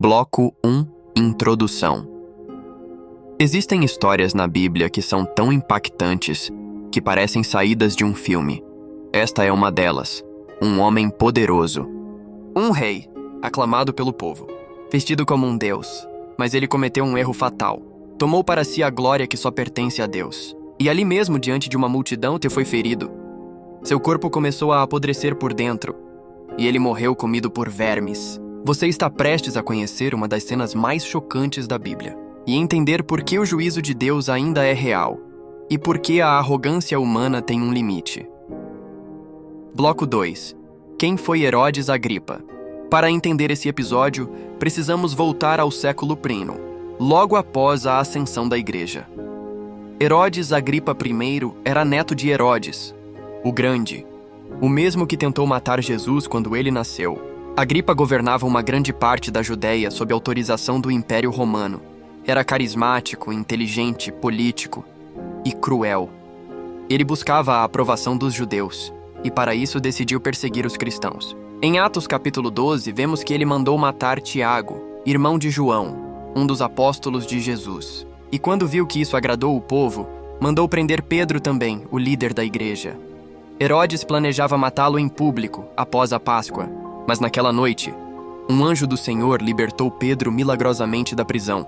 Bloco 1 Introdução. Existem histórias na Bíblia que são tão impactantes que parecem saídas de um filme. Esta é uma delas. Um homem poderoso. Um rei, aclamado pelo povo, vestido como um deus. Mas ele cometeu um erro fatal. Tomou para si a glória que só pertence a Deus. E ali mesmo, diante de uma multidão, te foi ferido. Seu corpo começou a apodrecer por dentro. E ele morreu comido por vermes. Você está prestes a conhecer uma das cenas mais chocantes da Bíblia. E entender por que o juízo de Deus ainda é real. E por que a arrogância humana tem um limite. Bloco 2. Quem foi Herodes Agripa? Para entender esse episódio, precisamos voltar ao século I, logo após a ascensão da igreja. Herodes Agripa I era neto de Herodes, o Grande, o mesmo que tentou matar Jesus quando ele nasceu. Agripa governava uma grande parte da Judéia sob autorização do Império Romano. Era carismático, inteligente, político e cruel. Ele buscava a aprovação dos judeus e para isso decidiu perseguir os cristãos. Em Atos capítulo 12, vemos que ele mandou matar Tiago, irmão de João, um dos apóstolos de Jesus. E quando viu que isso agradou o povo, mandou prender Pedro também, o líder da igreja. Herodes planejava matá-lo em público, após a Páscoa. Mas naquela noite, um anjo do Senhor libertou Pedro milagrosamente da prisão.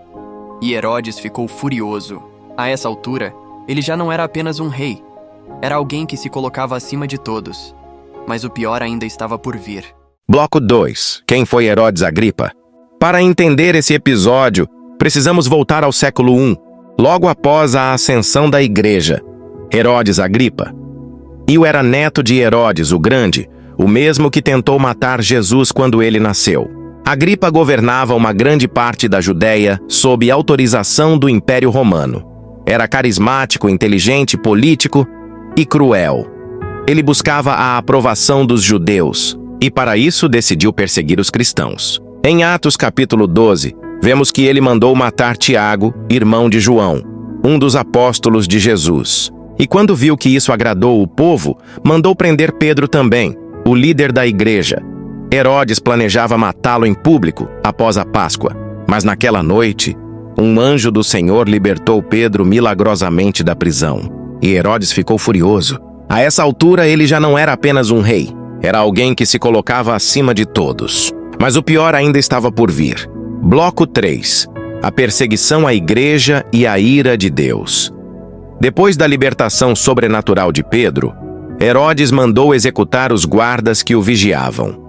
E Herodes ficou furioso. A essa altura, ele já não era apenas um rei. Era alguém que se colocava acima de todos. Mas o pior ainda estava por vir. Bloco 2. Quem foi Herodes Agripa? Para entender esse episódio, precisamos voltar ao século I, logo após a ascensão da igreja. Herodes Agripa. Era neto de Herodes, o Grande, o mesmo que tentou matar Jesus quando ele nasceu. Agripa governava uma grande parte da Judéia sob autorização do Império Romano. Era carismático, inteligente, político e cruel. Ele buscava a aprovação dos judeus e, para isso, decidiu perseguir os cristãos. Em Atos capítulo 12, vemos que ele mandou matar Tiago, irmão de João, um dos apóstolos de Jesus. E quando viu que isso agradou o povo, mandou prender Pedro também, o líder da igreja. Herodes planejava matá-lo em público após a Páscoa. Mas naquela noite, um anjo do Senhor libertou Pedro milagrosamente da prisão. E Herodes ficou furioso. A essa altura, ele já não era apenas um rei. Era alguém que se colocava acima de todos. Mas o pior ainda estava por vir. Bloco 3. A perseguição à igreja e a ira de Deus. Depois da libertação sobrenatural de Pedro, Herodes mandou executar os guardas que o vigiavam.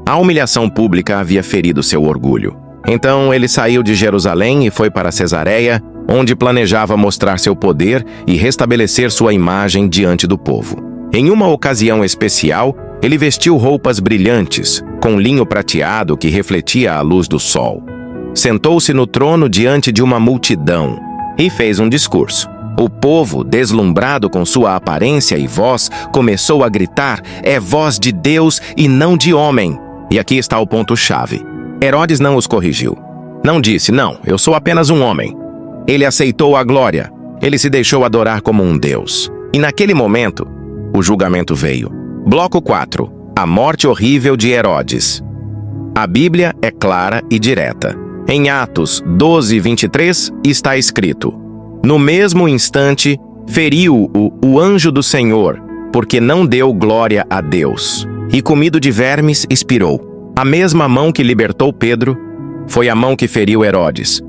A humilhação pública havia ferido seu orgulho. Então ele saiu de Jerusalém e foi para Cesareia, onde planejava mostrar seu poder e restabelecer sua imagem diante do povo. Em uma ocasião especial, ele vestiu roupas brilhantes, com linho prateado que refletia a luz do sol. Sentou-se no trono diante de uma multidão e fez um discurso. O povo, deslumbrado com sua aparência e voz, começou a gritar: "É voz de Deus e não de homem." E aqui está o ponto-chave. Herodes não os corrigiu. Não disse: "Não, eu sou apenas um homem." Ele aceitou a glória. Ele se deixou adorar como um deus. E naquele momento, o julgamento veio. Bloco 4. A morte horrível de Herodes. A Bíblia é clara e direta. Em Atos 12, 23, está escrito: "No mesmo instante, feriu-o o anjo do Senhor, porque não deu glória a Deus. E comido de vermes, expirou." A mesma mão que libertou Pedro foi a mão que feriu Herodes.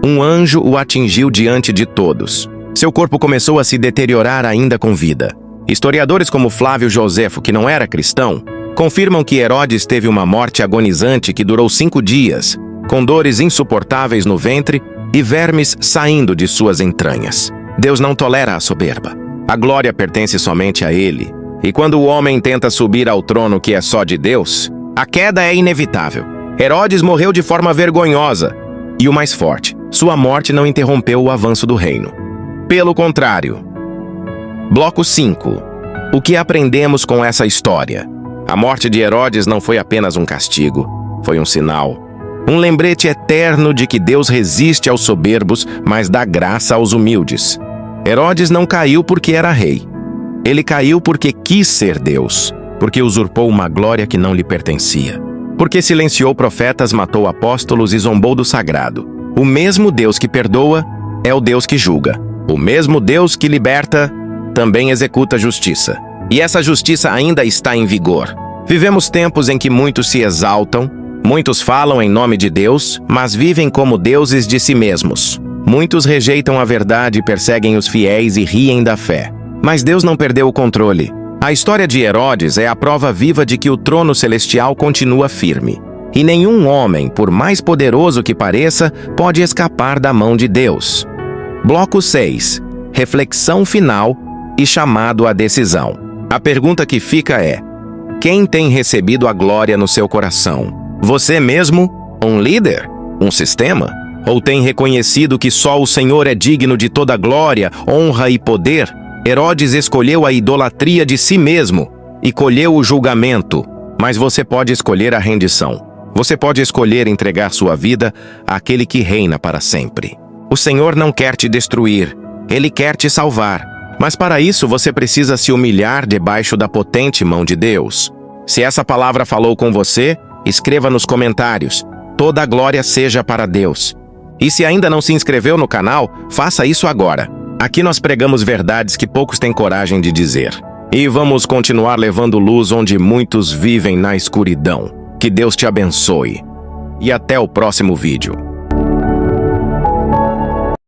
Um anjo o atingiu diante de todos. Seu corpo começou a se deteriorar ainda com vida. Historiadores como Flávio Joséfo, que não era cristão, confirmam que Herodes teve uma morte agonizante que durou 5 dias, com dores insuportáveis no ventre e vermes saindo de suas entranhas. Deus não tolera a soberba. A glória pertence somente a Ele. E quando o homem tenta subir ao trono que é só de Deus, a queda é inevitável. Herodes morreu de forma vergonhosa. E o mais forte, sua morte não interrompeu o avanço do reino. Pelo contrário. Bloco 5. O que aprendemos com essa história? A morte de Herodes não foi apenas um castigo, foi um sinal. Um lembrete eterno de que Deus resiste aos soberbos, mas dá graça aos humildes. Herodes não caiu porque era rei. Ele caiu porque quis ser Deus, porque usurpou uma glória que não lhe pertencia. Porque silenciou profetas, matou apóstolos e zombou do sagrado. O mesmo Deus que perdoa é o Deus que julga. O mesmo Deus que liberta também executa justiça. E essa justiça ainda está em vigor. Vivemos tempos em que muitos se exaltam, muitos falam em nome de Deus, mas vivem como deuses de si mesmos. Muitos rejeitam a verdade, perseguem os fiéis e riem da fé. Mas Deus não perdeu o controle. A história de Herodes é a prova viva de que o trono celestial continua firme. E nenhum homem, por mais poderoso que pareça, pode escapar da mão de Deus. Bloco 6. Reflexão final e chamado à decisão. A pergunta que fica é: quem tem recebido a glória no seu coração? Você mesmo? Um líder? Um sistema? Ou tem reconhecido que só o Senhor é digno de toda glória, honra e poder? Herodes escolheu a idolatria de si mesmo e colheu o julgamento, mas você pode escolher a rendição. Você pode escolher entregar sua vida àquele que reina para sempre. O Senhor não quer te destruir, Ele quer te salvar. Mas para isso você precisa se humilhar debaixo da potente mão de Deus. Se essa palavra falou com você, escreva nos comentários: toda a glória seja para Deus. E se ainda não se inscreveu no canal, faça isso agora. Aqui nós pregamos verdades que poucos têm coragem de dizer. E vamos continuar levando luz onde muitos vivem na escuridão. Que Deus te abençoe. E até o próximo vídeo.